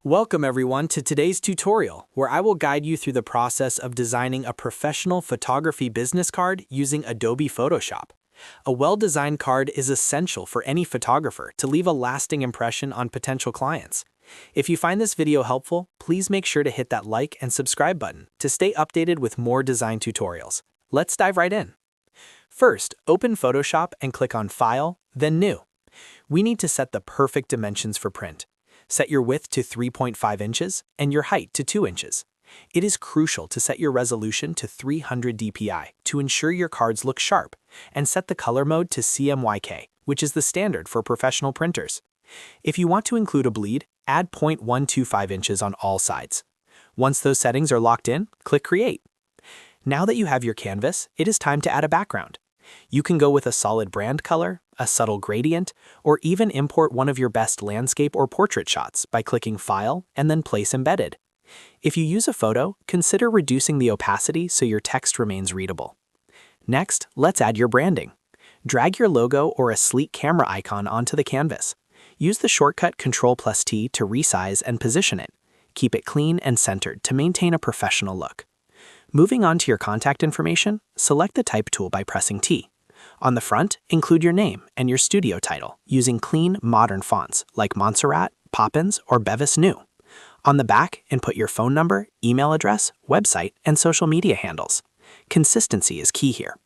Welcome everyone to today's tutorial, where I will guide you through the process of designing a professional photography business card using Adobe Photoshop. A well-designed card is essential for any photographer to leave a lasting impression on potential clients. If you find this video helpful, please make sure to hit that like and subscribe button to stay updated with more design tutorials. Let's dive right in. First, open Photoshop and click on File, then New. We need to set the perfect dimensions for print. Set your width to 3.5 inches and your height to 2 inches. It is crucial to set your resolution to 300 dpi to ensure your cards look sharp, and set the color mode to cmyk, which is the standard for professional printers. If you want to include a bleed, add 0.125 inches on all sides. Once those settings are locked in, click Create. Now that you have your canvas, it is time to add a background. You can go with a solid brand color, a subtle gradient, or even import one of your best landscape or portrait shots by clicking File and then Place Embedded. If you use a photo, consider reducing the opacity so your text remains readable. Next, let's add your branding. Drag your logo or a sleek camera icon onto the canvas. Use the shortcut Ctrl+T to resize and position it. Keep it clean and centered to maintain a professional look. Moving on to your contact information, select the Type tool by pressing T. On the front, include your name and your studio title using clean, modern fonts like Montserrat, Poppins, or Bevis New. On the back, input your phone number, email address, website, and social media handles. Consistency is key here.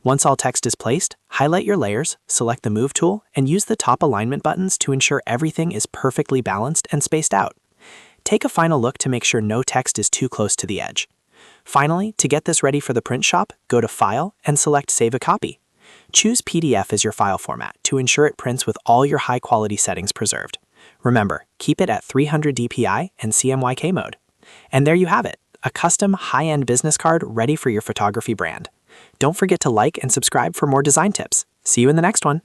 Once all text is placed, highlight your layers, select the Move tool, and use the top alignment buttons to ensure everything is perfectly balanced and spaced out. Take a final look to make sure no text is too close to the edge. Finally, to get this ready for the print shop, go to File and select Save a Copy. Choose PDF as your file format to ensure it prints with all your high-quality settings preserved. Remember, keep it at 300 dpi and cmyk mode. And there you have it, a custom high-end business card ready for your photography brand. Don't forget to like and subscribe for more design tips. See you in the next one.